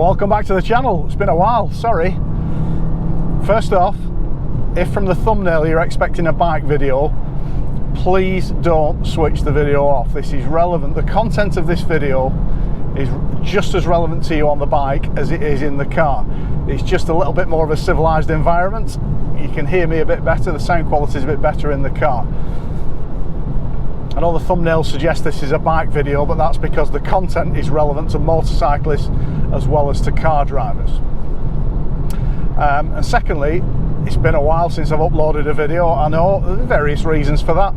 welcome back to the channel. It's been a while, sorry. First off, if from the thumbnail you're expecting a bike video, please don't switch the video off. This is relevant. The content of this video is just as relevant to you on the bike as it is in the car. It's just a little bit more of a civilized environment. You can hear me a bit better, the sound quality is a bit better in the car. I know the thumbnail suggests this is a bike video, but that's because the content is relevant to motorcyclists as well as to car drivers. And secondly, it's been a while since I've uploaded a video. I know there are various reasons for that.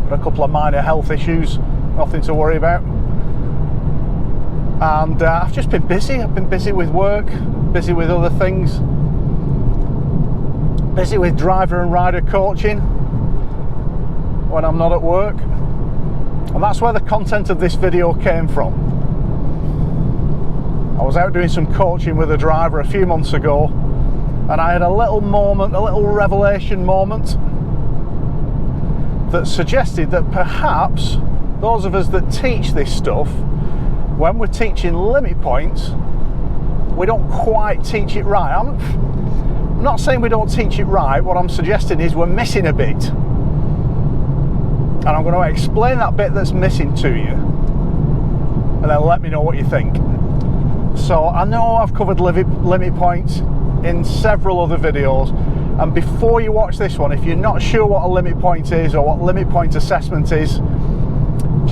But a couple of minor health issues, nothing to worry about. And I've just been busy. I've been busy with work, busy with other things, busy with driver and rider coaching when I'm not at work. And that's where the content of this video came from. I was out doing some coaching with a driver a few months ago, and I had a little moment, a little revelation moment that suggested that perhaps those of us that teach this stuff, when we're teaching limit points, we don't quite teach it right. I'm not saying we don't teach it right. What I'm suggesting is we're missing a bit. And I'm going to explain that bit that's missing to you, and then let me know what you think. So I know I've covered limit points in several other videos, and before you watch this one, if you're not sure what a limit point is or what limit point assessment is,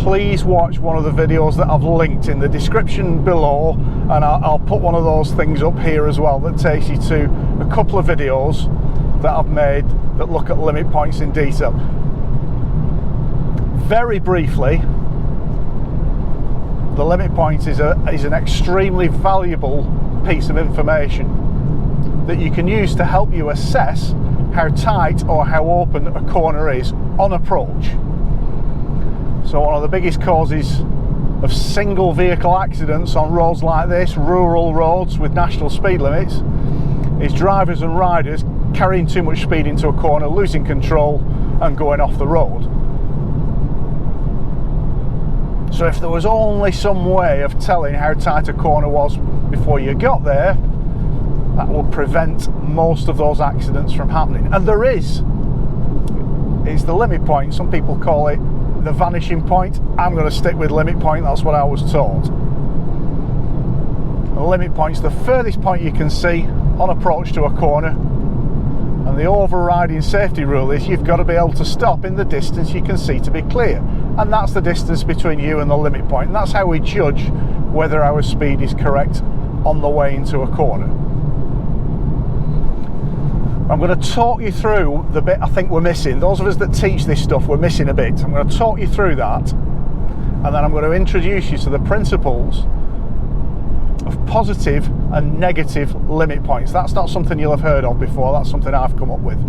please watch one of the videos that I've linked in the description below, and I'll put one of those things up here as well that takes you to a couple of videos that I've made that look at limit points in detail. Very briefly, the limit point is an extremely valuable piece of information that you can use to help you assess how tight or how open a corner is on approach. So one of the biggest causes of single vehicle accidents on roads like this, rural roads with national speed limits, is drivers and riders carrying too much speed into a corner, losing control and going off the road. So if there was only some way of telling how tight a corner was before you got there, that would prevent most of those accidents from happening. And there is. It's the limit point. Some people call it the vanishing point. I'm going to stick with limit point. That's what I was told. The limit point's the furthest point you can see on approach to a corner. And the overriding safety rule is you've got to be able to stop in the distance you can see to be clear. And that's the distance between you and the limit point. And that's how we judge whether our speed is correct on the way into a corner. I'm going to talk you through the bit I think we're missing. Those of us that teach this stuff, we're missing a bit. I'm going to talk you through that, and then I'm going to introduce you to the principles of positive and negative limit points. That's not something you'll have heard of before. That's something I've come up with.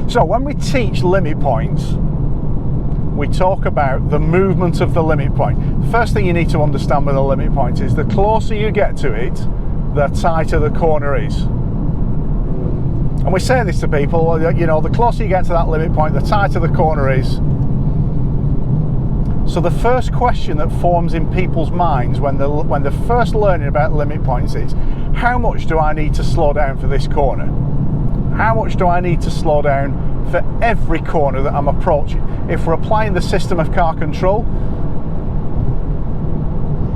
So when we teach limit points, we talk about the movement of the limit point. The first thing you need to understand with a limit point is the closer you get to it, the tighter the corner is. And we say this to people, you know, the closer you get to that limit point, the tighter the corner is. So the first question that forms in people's minds when they're first learning about limit points is, how much do I need to slow down for this corner? How much do I need to slow down for every corner that I'm approaching? If we're applying the system of car control,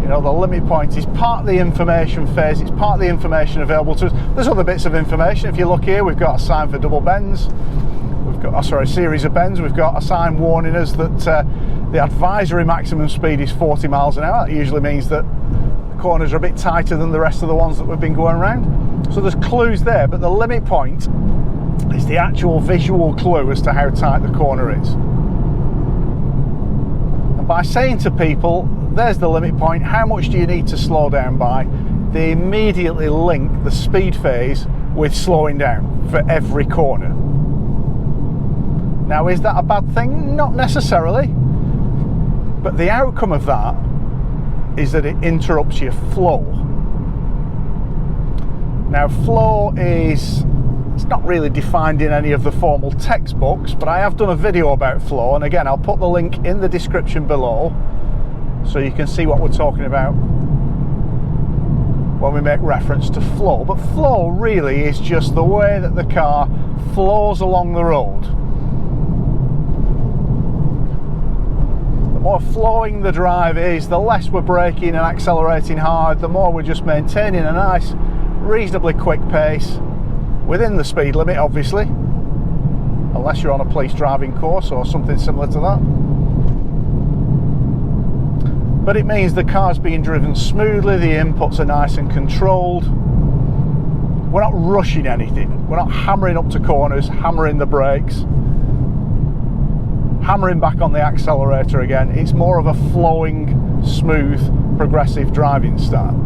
you know, the limit point is part of the information phase, it's part of the information available to us. There's other bits of information. If you look here, we've got a sign for double bends, we've got a series of bends, we've got a sign warning us that the advisory maximum speed is 40 miles an hour. That usually means that the corners are a bit tighter than the rest of the ones that we've been going around. So there's clues there, but the limit point is the actual visual clue as to how tight the corner is. And by saying to people, there's the limit point, how much do you need to slow down by, they immediately link the speed phase with slowing down for every corner. Now, is that a bad thing? Not necessarily, but the outcome of that is that it interrupts your flow. Now, flow is It's not really defined in any of the formal textbooks, but I have done a video about flow, and again, I'll put the link in the description below so you can see what we're talking about when we make reference to flow. But flow really is just the way that the car flows along the road. The more flowing the drive is, the less we're braking and accelerating hard, the more we're just maintaining a nice, reasonably quick pace within the speed limit, obviously, unless you're on a police driving course or something similar to that. But it means the car's being driven smoothly, the inputs are nice and controlled. We're not rushing anything. We're not hammering up to corners, hammering the brakes, hammering back on the accelerator again. It's more of a flowing, smooth, progressive driving style.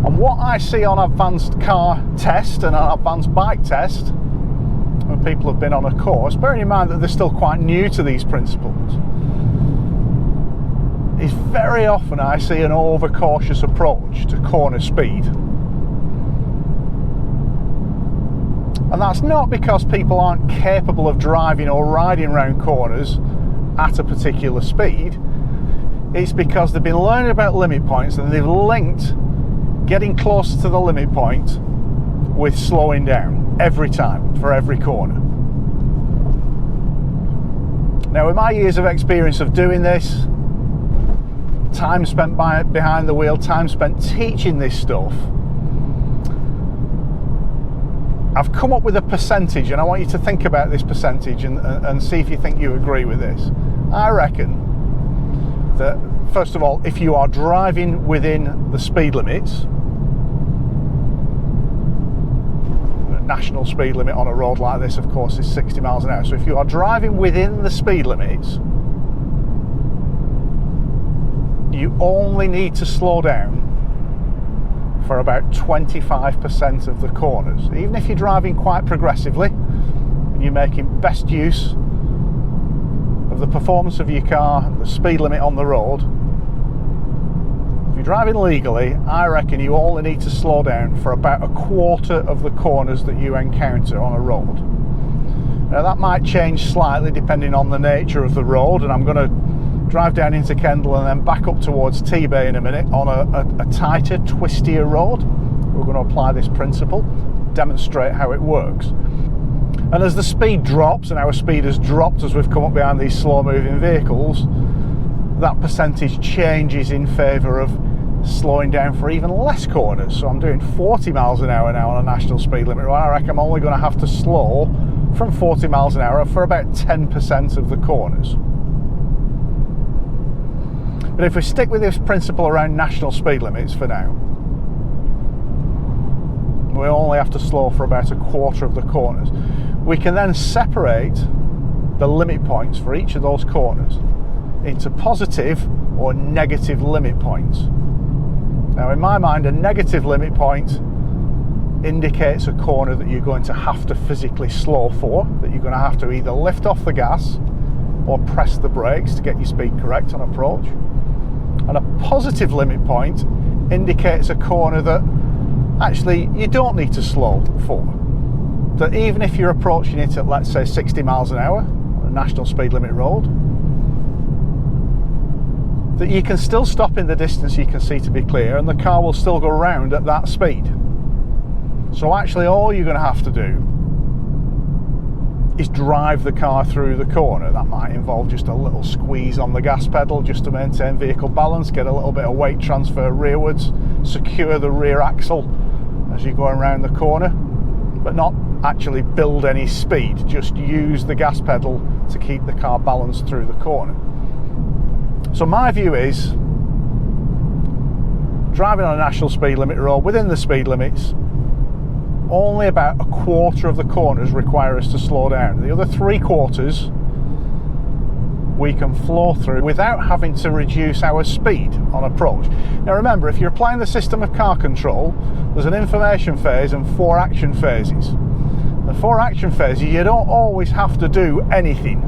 And what I see on advanced car test and an advanced bike test, when people have been on a course, bearing in mind that they're still quite new to these principles, is very often I see an overcautious approach to corner speed. And that's not because people aren't capable of driving or riding around corners at a particular speed. It's because they've been learning about limit points and they've linked getting closer to the limit point with slowing down every time for every corner. Now, with my years of experience of doing this, time spent behind the wheel, time spent teaching this stuff, I've come up with a percentage, and I want you to think about this percentage and see if you think you agree with this. I reckon that, first of all, if you are driving within the speed limits, the national speed limit on a road like this, of course, is 60 miles an hour. So if you are driving within the speed limits, you only need to slow down for about 25% of the corners. Even if you're driving quite progressively and you're making best use of the performance of your car and the speed limit on the road, if you're driving legally, I reckon you only need to slow down for about a quarter of the corners that you encounter on a road. Now, that might change slightly depending on the nature of the road, and I'm going to drive down into Kendal and then back up towards T-Bay in a minute on a tighter, twistier road. We're going to apply this principle, demonstrate how it works. And as the speed drops, and our speed has dropped as we've come up behind these slow moving vehicles, that percentage changes in favour of slowing down for even less corners. So I'm doing 40 miles an hour now on a national speed limit. I reckon I'm only going to have to slow from 40 miles an hour for about 10% of the corners. But if we stick with this principle around national speed limits for now, we only have to slow for about a quarter of the corners. We can then separate the limit points for each of those corners into positive or negative limit points. Now, in my mind, a negative limit point indicates a corner that you're going to have to physically slow for, that you're going to have to either lift off the gas or press the brakes to get your speed correct on approach. And a positive limit point indicates a corner that actually you don't need to slow for. That even if you're approaching it at, let's say, 60 miles an hour on a national speed limit road, that you can still stop in the distance you can see to be clear and the car will still go round at that speed. So actually all you're going to have to do is drive the car through the corner. That might involve just a little squeeze on the gas pedal just to maintain vehicle balance, get a little bit of weight transfer rearwards, secure the rear axle as you're going around the corner, but not actually build any speed, just use the gas pedal to keep the car balanced through the corner. So my view is, driving on a national speed limit road within the speed limits, only about a quarter of the corners require us to slow down. The other 3/4 we can flow through without having to reduce our speed on approach. Now remember, if you're applying the system of car control, there's an information phase and 4 action phases. The 4 action phases, you don't always have to do anything.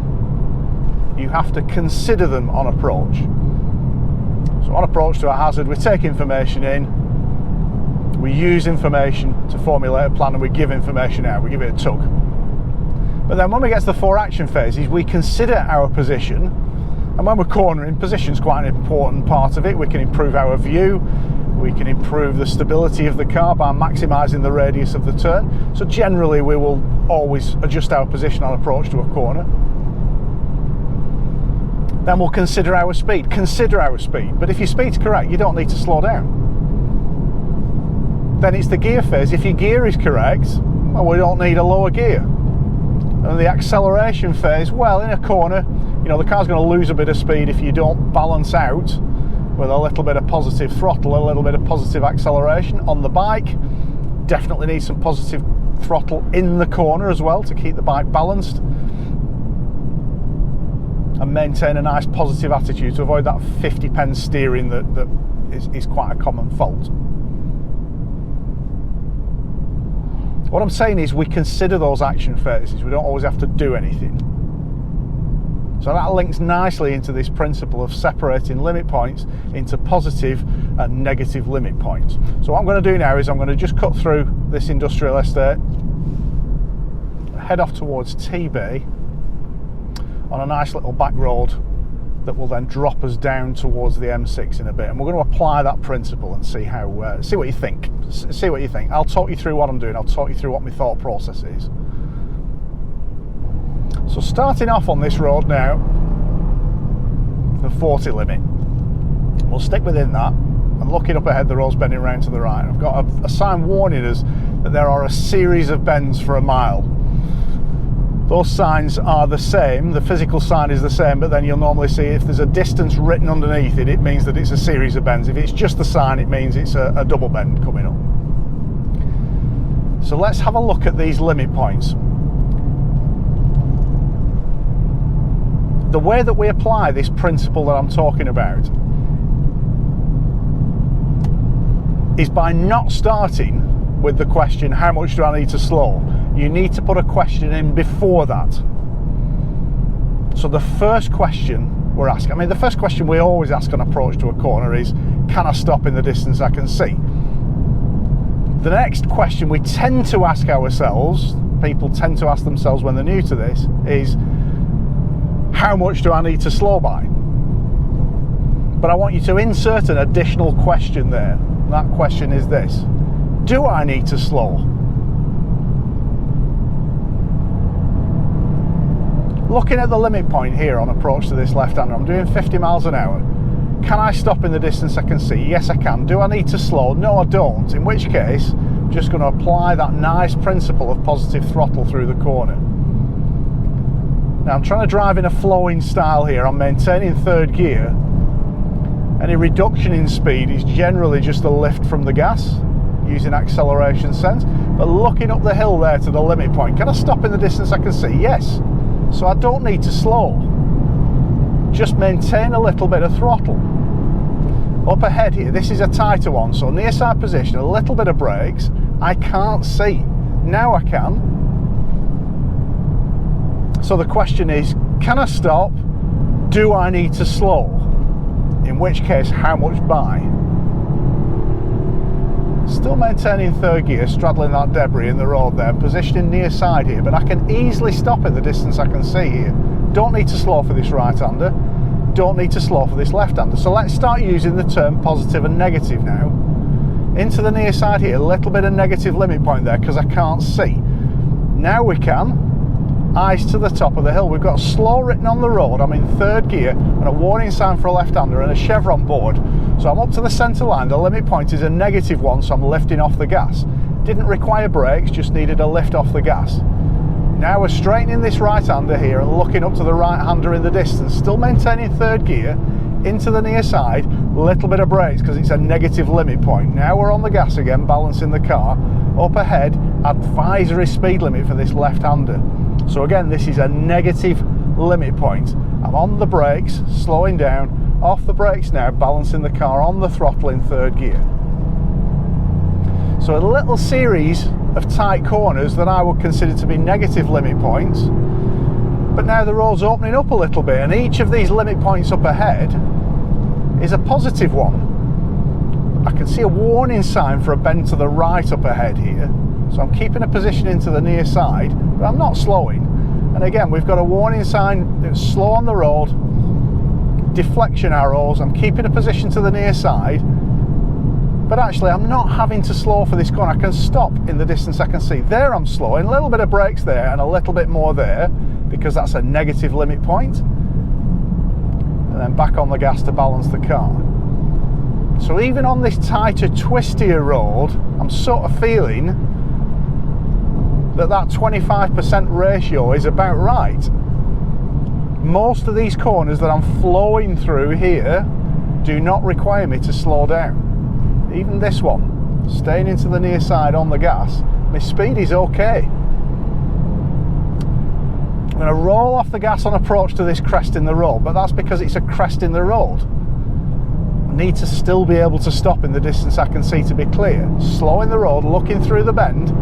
You have to consider them on approach. So on approach to a hazard, we take information in, We use information to formulate a plan, and we give information out, we give it a tug. But then when we get to the 4 action phases, we consider our position, and when we're cornering, position's quite an important part of it. We can improve our view, we can improve the stability of the car by maximising the radius of the turn. So generally we will always adjust our position on approach to a corner. Then we'll consider our speed. But if your speed's correct, you don't need to slow down. Then it's the gear phase. If your gear is correct, well, we don't need a lower gear. And the acceleration phase, well, in a corner, you know, the car's going to lose a bit of speed if you don't balance out with a little bit of positive throttle, a little bit of positive acceleration. On the bike, definitely need some positive throttle in the corner as well to keep the bike balanced and maintain a nice positive attitude to avoid that 50-pen steering that is quite a common fault. What I'm saying is we consider those action phases. We don't always have to do anything. So that links nicely into this principle of separating limit points into positive and negative limit points. So what I'm going to do now is I'm going to just cut through this industrial estate, head off towards T-Bay on a nice little back road that will then drop us down towards the M6 in a bit, and we're going to apply that principle and see how see what you think. See what you think. I'll talk you through what I'm doing. I'll talk you through what my thought process is. So starting off on this road now, the 40 limit. We'll stick within that, and looking up ahead, the road's bending round to the right. I've got a sign warning us that there are a series of bends for a mile. Those signs are the same, the physical sign is the same, but then you'll normally see if there's a distance written underneath it, it means that it's a series of bends. If it's just the sign, it means it's a double bend coming up. So let's have a look at these limit points. The way that we apply this principle that I'm talking about is by not starting with the question, how much do I need to slow? You need to put a question in before that. So the first question we're asking, I mean, the first question we always ask on approach to a corner is, can I stop in the distance I can see? The next question we tend to ask ourselves, people tend to ask themselves when they're new to this, is, how much do I need to slow by? But I want you to insert an additional question there. And that question is this: do I need to slow? Looking at the limit point here on approach to this left-hander, I'm doing 50 miles an hour. Can I stop in the distance I can see? Yes, I can. Do I need to slow? No, I don't. In which case, I'm just going to apply that nice principle of positive throttle through the corner. Now, I'm trying to drive in a flowing style here. I'm maintaining third gear. Any reduction in speed is generally just a lift from the gas, using acceleration sense. But looking up the hill there to the limit point, can I stop in the distance I can see? Yes. So I don't need to slow. Just maintain a little bit of throttle. Up ahead here, this is a tighter one, so near side position, a little bit of brakes. I can't see. Now I can. So the question is, can I stop? Do I need to slow? In which case, how much by? Still maintaining third gear, straddling that debris in the road there, positioning near side here, but I can easily stop at the distance I can see here. Don't need to slow for this right-hander, don't need to slow for this left-hander. So let's start using the term positive and negative now. Into the near side here, a little bit of negative limit point there because I can't see. Now we can. Eyes to the top of the hill. We've got slow written on the road. I'm in third gear and a warning sign for a left-hander and a chevron board. So I'm up to the centre line. The limit point is a negative one, so I'm lifting off the gas. Didn't require brakes, just needed a lift off the gas. Now we're straightening this right-hander here and looking up to the right-hander in the distance. Still maintaining third gear, into the near side, little bit of brakes because it's a negative limit point. Now we're on the gas again, balancing the car. Up ahead, advisory speed limit for this left-hander. So again, this is a negative limit point. I'm on the brakes, slowing down, off the brakes now, balancing the car on the throttle in third gear. So a little series of tight corners that I would consider to be negative limit points, but now the road's opening up a little bit, and each of these limit points up ahead is a positive one. I can see a warning sign for a bend to the right up ahead here. So I'm keeping a position into the near side, but I'm not slowing. And again, we've got a warning sign that's slow on the road, deflection arrows. I'm keeping a position to the near side, but actually I'm not having to slow for this corner. I can stop in the distance I can see. There I'm slowing, a little bit of brakes there and a little bit more there, because that's a negative limit point. And then back on the gas to balance the car. So even on this tighter, twistier road, I'm sort of feeling that 25% ratio is about right. Most of these corners that I'm flowing through here do not require me to slow down. Even this one, staying into the near side on the gas, my speed is okay. I'm going to roll off the gas on approach to this crest in the road, but that's because it's a crest in the road. I need to still be able to stop in the distance I can see to be clear. Slowing the road, looking through the bend.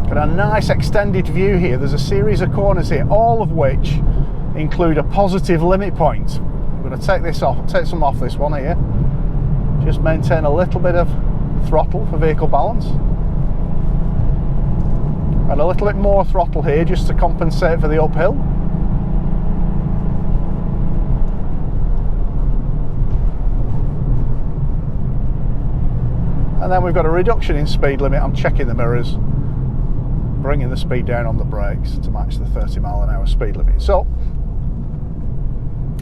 Got a nice extended view here. There's a series of corners here, all of which include a positive limit point. I'm going to take this off, take some off this one here. Just maintain a little bit of throttle for vehicle balance. And a little bit more throttle here just to compensate for the uphill. And then we've got a reduction in speed limit. I'm checking the mirrors, bringing the speed down on the brakes to match the 30-mile-an-hour speed limit. So,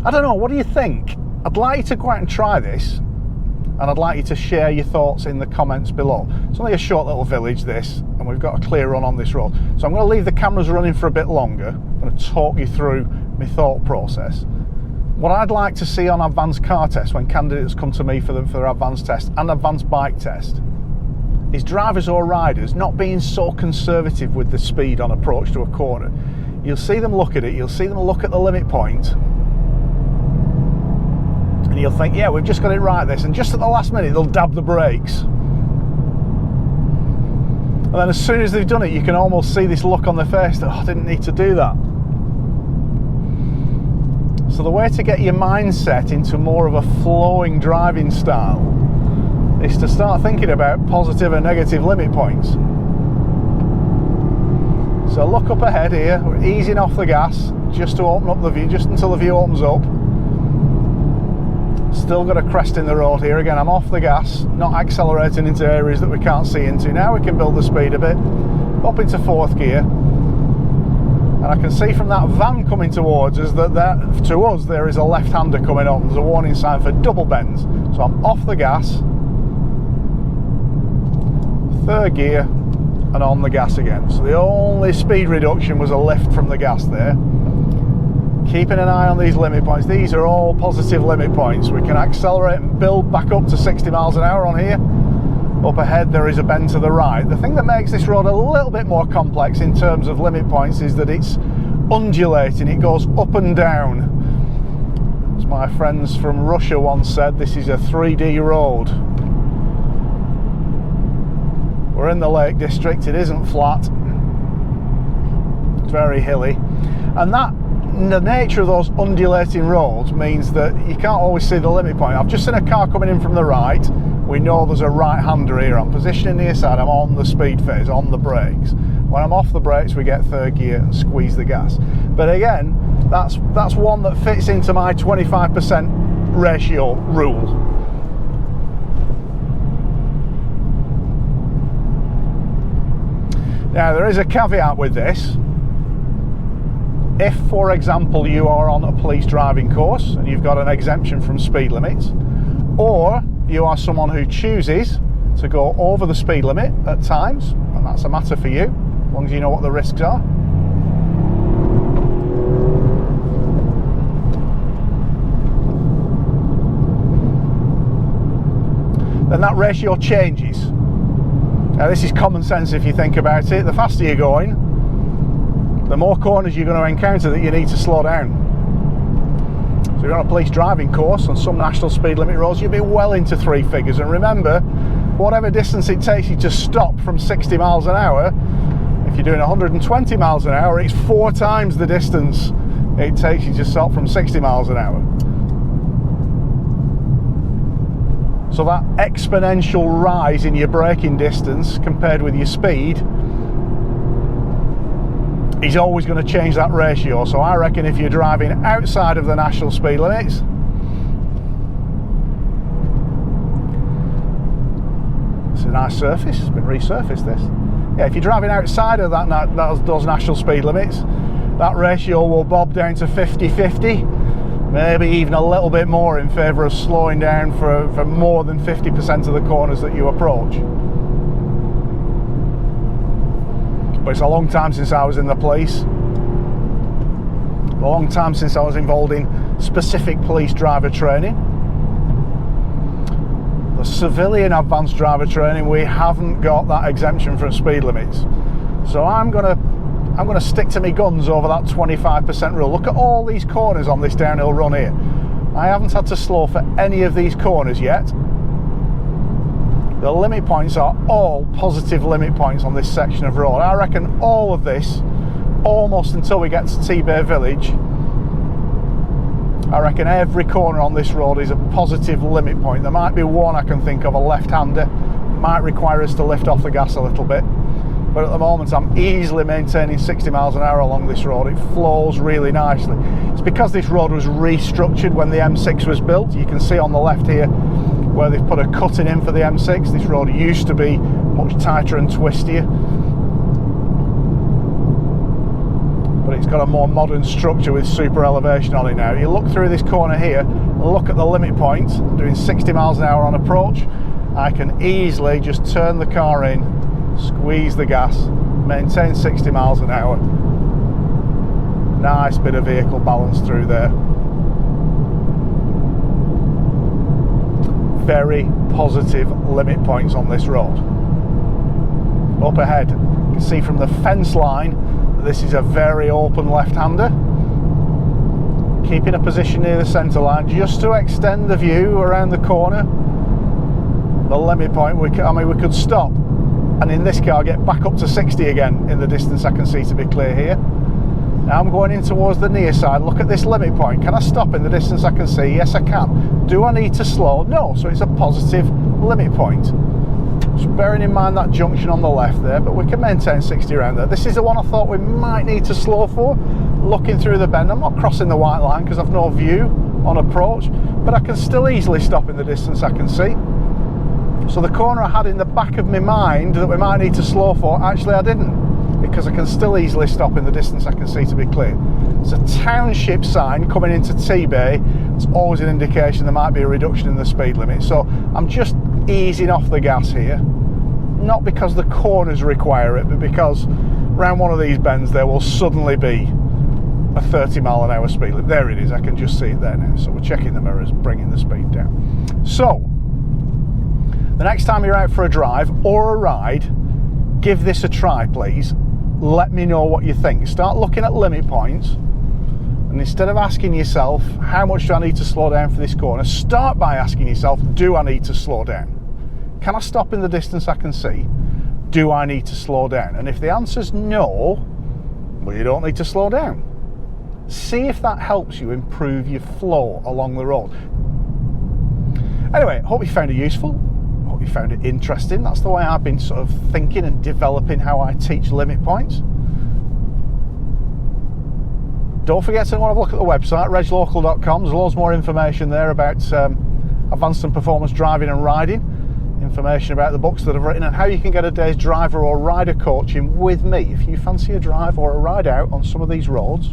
I don't know, what do you think? I'd like you to go out and try this, and I'd like you to share your thoughts in the comments below. It's only a short little village, this, and we've got a clear run on this road. So I'm going to leave the cameras running for a bit longer. I'm going to talk you through my thought process. What I'd like to see on advanced car tests, when candidates come to me for their advanced test and advanced bike test, is drivers or riders not being so conservative with the speed on approach to a corner. You'll see them look at it, you'll see them look at the limit point, and you'll think, yeah, we've just got it right this, and just at the last minute they'll dab the brakes. And then as soon as they've done it, you can almost see this look on their face that, oh, I didn't need to do that. So the way to get your mindset into more of a flowing driving style is to start thinking about positive and negative limit points. So look up ahead here, we're easing off the gas just to open up the view, just until the view opens up. Still got a crest in the road here. Again, I'm off the gas, not accelerating into areas that we can't see into. Now we can build the speed a bit, up into fourth gear. And I can see from that van coming towards us that to us there is a left-hander coming up. There's a warning sign for double bends. So I'm off the gas, third gear, and on the gas again. So the only speed reduction was a lift from the gas there. Keeping an eye on these limit points. These are all positive limit points. We can accelerate and build back up to 60 miles an hour on here. Up ahead there is a bend to the right. The thing that makes this road a little bit more complex in terms of limit points is that it's undulating. It goes up and down. As my friends from Russia once said, this is a 3D road. We're in the Lake District. It isn't flat. It's very hilly. And the nature of those undulating roads means that you can't always see the limit point. I've just seen a car coming in from the right. We know there's a right-hander here. I'm positioning the near side, I'm on the speed phase, on the brakes. When I'm off the brakes, we get third gear and squeeze the gas. But again, that's one that fits into my 25% ratio rule. Now, there is a caveat with this. If, for example, you are on a police driving course and you've got an exemption from speed limits, or you are someone who chooses to go over the speed limit at times, and that's a matter for you, as long as you know what the risks are. Then that ratio changes. Now this is common sense if you think about it. The faster you're going, the more corners you're going to encounter that you need to slow down. So you're on a police driving course on some national speed limit roads, you'll be well into three figures. And remember, whatever distance it takes you to stop from 60 miles an hour, if you're doing 120 miles an hour, it's 4 times the distance it takes you to stop from 60 miles an hour. So that exponential rise in your braking distance compared with your speed is always going to change that ratio. So I reckon if you're driving outside of the national speed limits, it's a nice surface, it's been resurfaced this. Yeah, if you're driving outside of those national speed limits, that ratio will bob down to 50-50, maybe even a little bit more in favour of slowing down for more than 50% of the corners that you approach. But it's a long time since I was in the police, a long time since I was involved in specific police driver training. The civilian advanced driver training, we haven't got that exemption from speed limits. So I'm gonna stick to my guns over that 25% rule. Look at all these corners on this downhill run here. I haven't had to slow for any of these corners yet. The limit points are all positive limit points on this section of road. I reckon all of this, almost until we get to T-Bay Village, I reckon every corner on this road is a positive limit point. There might be one I can think of, a left-hander, might require us to lift off the gas a little bit. But at the moment I'm easily maintaining 60 miles an hour along this road. It flows really nicely. It's because this road was restructured when the M6 was built. You can see on the left here where they've put a cutting in for the M6. This road used to be much tighter and twistier, but it's got a more modern structure with super elevation on it now. You look through this corner here and look at the limit point. I'm doing 60 miles an hour on approach. I can easily just turn the car in, squeeze the gas, maintain 60 miles an hour. Nice bit of vehicle balance through there. Very positive limit points on this road. Up ahead, you can see from the fence line that this is a very open left-hander. Keeping a position near the centre line just to extend the view around the corner. The limit point, we could stop and in this car get back up to 60 again in the distance I can see to be clear here. Now I'm going in towards the near side. Look at this limit point. Can I stop in the distance I can see? Yes, I can. Do I need to slow? No. So it's a positive limit point. Just bearing in mind that junction on the left there, but we can maintain 60 around there. This is the one I thought we might need to slow for. Looking through the bend, I'm not crossing the white line because I've no view on approach, but I can still easily stop in the distance I can see. So the corner I had in the back of my mind that we might need to slow for, actually I didn't, because I can still easily stop in the distance I can see to be clear. It's a township sign coming into T-Bay. It's always an indication there might be a reduction in the speed limit. So I'm just easing off the gas here, not because the corners require it, but because around one of these bends there will suddenly be a 30 mile an hour speed limit. There it is, I can just see it there now. So we're checking the mirrors, bringing the speed down. So the next time you're out for a drive or a ride, give this a try, please. Let me know what you think. Start looking at limit points, and instead of asking yourself, how much do I need to slow down for this corner, start by asking yourself, do I need to slow down? Can I stop in the distance I can see? Do I need to slow down? And if the answer's no, well, you don't need to slow down. See if that helps you improve your flow along the road. Anyway, hope you found it useful. You found it interesting. That's the way I've been sort of thinking and developing how I teach limit points. Don't forget to have a look at the website, reglocal.com. There's loads more information there about advanced and performance driving and riding, information about the books that I've written, and how you can get a day's driver or rider coaching with me if you fancy a drive or a ride out on some of these roads.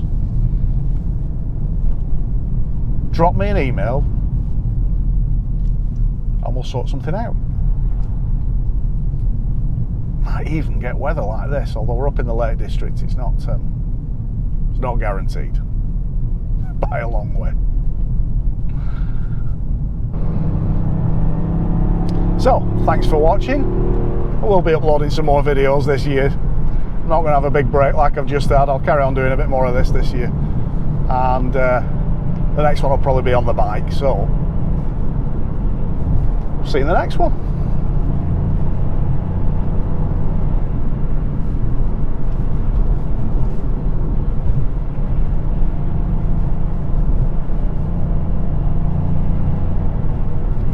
Drop me an email and we'll sort something out. Might even get weather like this, although we're up in the Lake District, it's not guaranteed by a long way. So thanks for watching. We'll be uploading some more videos this year. I'm not going to have a big break like I've just had. I'll carry on doing a bit more of this year, and the next one will probably be on the bike. So see you in the next one.